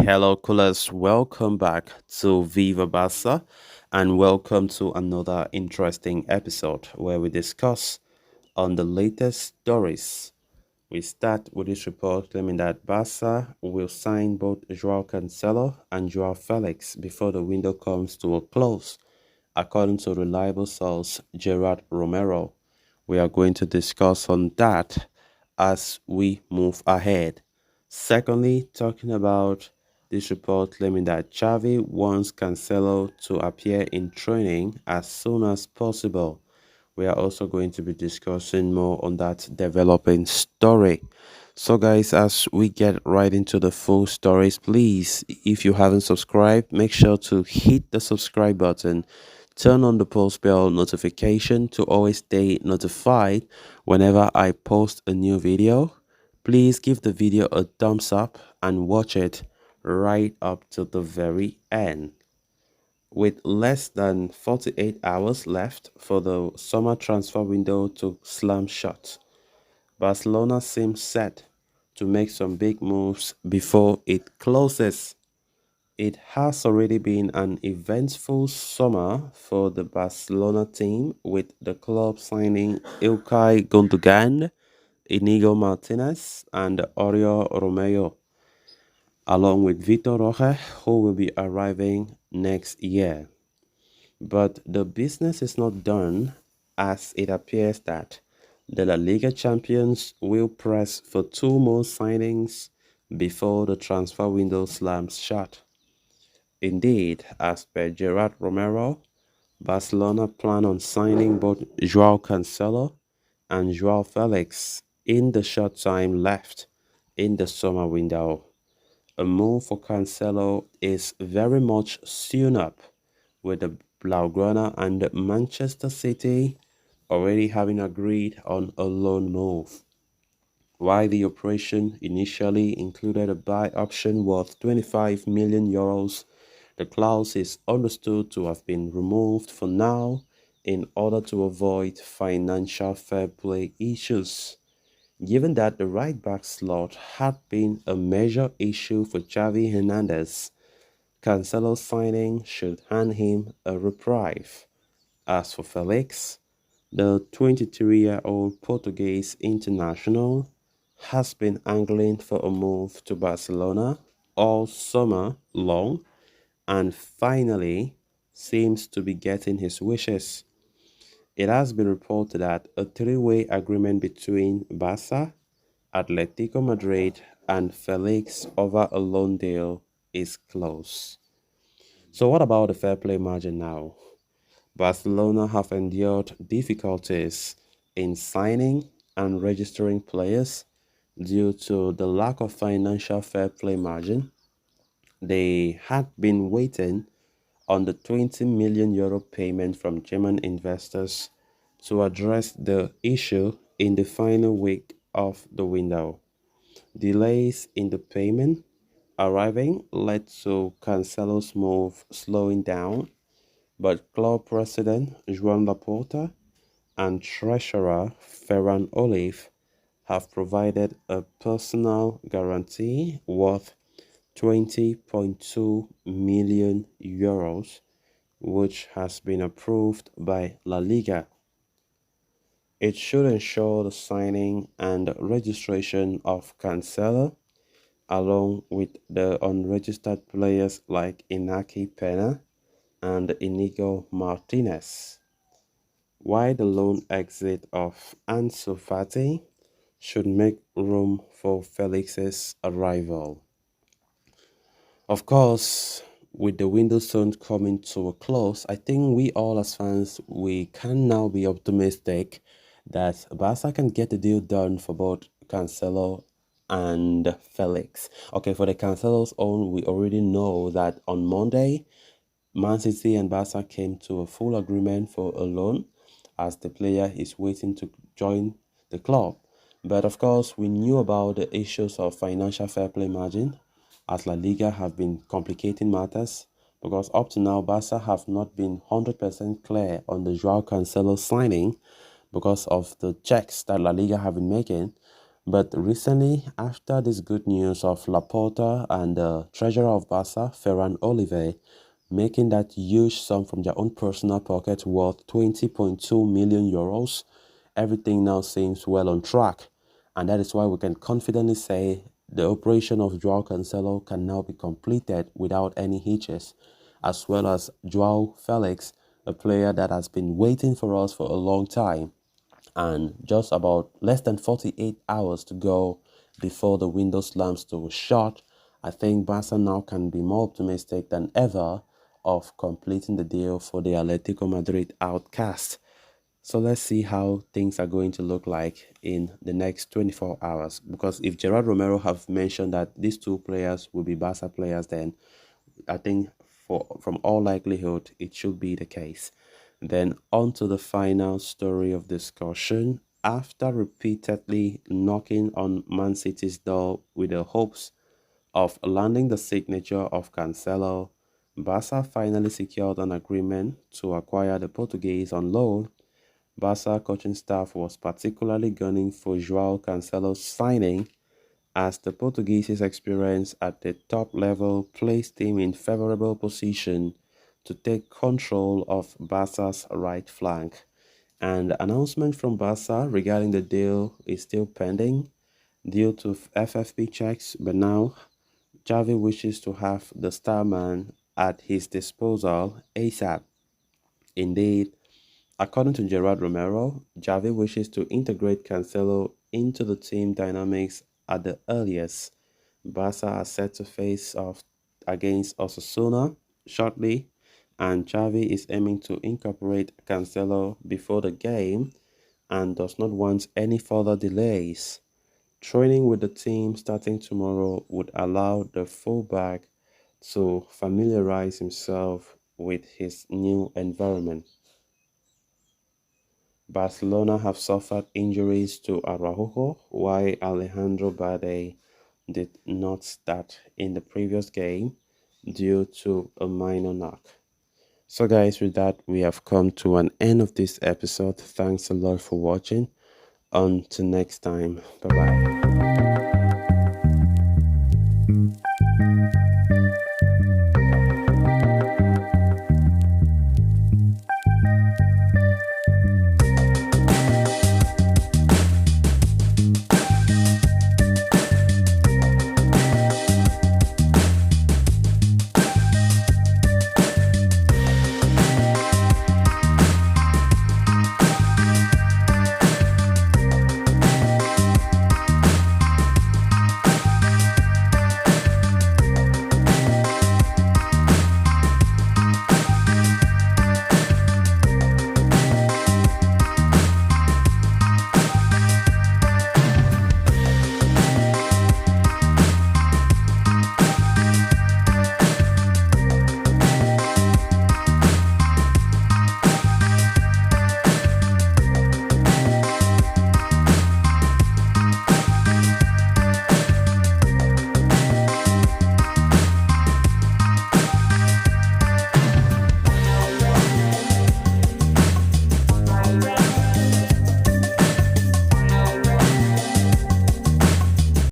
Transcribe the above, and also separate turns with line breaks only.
Hello, coolers. Welcome back to Viva Barca and welcome to another interesting episode where we discuss on the latest stories. We start with this report claiming that Barca will sign both Joao Cancelo and Joao Felix before the window comes to a close, according to reliable source Gerard Romero. We are going to discuss on that as we move ahead. Secondly, talking about this report claiming that Xavi wants Cancelo to appear in training as soon as possible. We are also going to be discussing more on that developing story. So, guys, as we get right into the full stories, please, if you haven't subscribed, make sure to hit the subscribe button, turn on the post bell notification to always stay notified whenever I post a new video. Please give the video a thumbs up and watch it right up to the very end. With less than 48 hours left for the summer transfer window to slam shut, Barcelona seems set to make some big moves before it closes. It has already been an eventful summer for the Barcelona team, with the club signing Ilkay Gundogan, Inigo Martinez, and Oriol Romeo, along with Vitor Roque, who will be arriving next year. But the business is not done, as it appears that the La Liga champions will press for two more signings before the transfer window slams shut. Indeed, as per Gerard Romero, Barcelona plan on signing both Joao Cancelo and Joao Felix in the short time left in the summer window. A move for Cancelo is very much sewn up, with the Blaugrana and Manchester City already having agreed on a loan move. While the operation initially included a buy option worth 25 million euros, the clause is understood to have been removed for now in order to avoid financial fair play issues. Given that the right back slot had been a major issue for Xavi Hernandez, Cancelo's signing should hand him a reprieve. As for Felix, the 23-year-old Portuguese international has been angling for a move to Barcelona all summer long and finally seems to be getting his wishes. It has been reported that a three-way agreement between Barca, Atletico Madrid, and Felix over a loan deal is close. So, what about the fair play margin now? Barcelona have endured difficulties in signing and registering players due to the lack of financial fair play margin. They had been waiting on the 20 million euro payment from German investors to address the issue in the final week of the window. Delays in the payment arriving led to Cancelo's move slowing down, but club president Joan Laporta and treasurer Ferran Olive have provided a personal guarantee worth 20.2 million euros, which has been approved by La Liga. It should ensure the signing and registration of Cancelo, along with the unregistered players like Inaki Pena and Inigo Martinez, while the loan exit of Ansu Fati should make room for Felix's arrival. Of course, with the window soon coming to a close, I think we all as fans, we can now be optimistic that Barca can get the deal done for both Cancelo and Felix. Okay, for the Cancelo's own, we already know that on Monday, Man City and Barca came to a full agreement for a loan, as the player is waiting to join the club. But of course, we knew about the issues of financial fair play margin, as La Liga have been complicating matters, because up to now Barca have not been 100% clear on the Joao Cancelo signing because of the checks that La Liga have been making. But recently, after this good news of Laporta and the treasurer of Barca, Ferran Olive, making that huge sum from their own personal pocket worth 20.2 million euros, everything now seems well on track. And that is why we can confidently say the operation of Joao Cancelo can now be completed without any hitches, as well as Joao Felix, a player that has been waiting for us for a long time. And just about less than 48 hours to go before the window slams to shut, I think Barca now can be more optimistic than ever of completing the deal for the Atletico Madrid outcast. So let's see how things are going to look like in the next 24 hours. Because if Gerard Romero have mentioned that these two players will be Barca players, then I think from all likelihood it should be the case. Then on to the final story of discussion. After repeatedly knocking on Man City's door with the hopes of landing the signature of Cancelo, Barca finally secured an agreement to acquire the Portuguese on loan. Barca coaching staff was particularly gunning for Joao Cancelo's signing, as the Portuguese's experience at the top level placed him in favorable position to take control of Barca's right flank. And the announcement from Barca regarding the deal is still pending due to FFP checks, but now Xavi wishes to have the star man at his disposal ASAP. Indeed, according to Gerard Romero, Xavi wishes to integrate Cancelo into the team dynamics at the earliest. Barca are set to face off against Osasuna shortly, and Xavi is aiming to incorporate Cancelo before the game and does not want any further delays. Training with the team starting tomorrow would allow the fullback to familiarize himself with his new environment. Barcelona have suffered injuries to Araujo, while Alejandro Bade did not start in the previous game due to a minor knock. So guys, with that, we have come to an end of this episode. Thanks a lot for watching. Until next time, bye bye.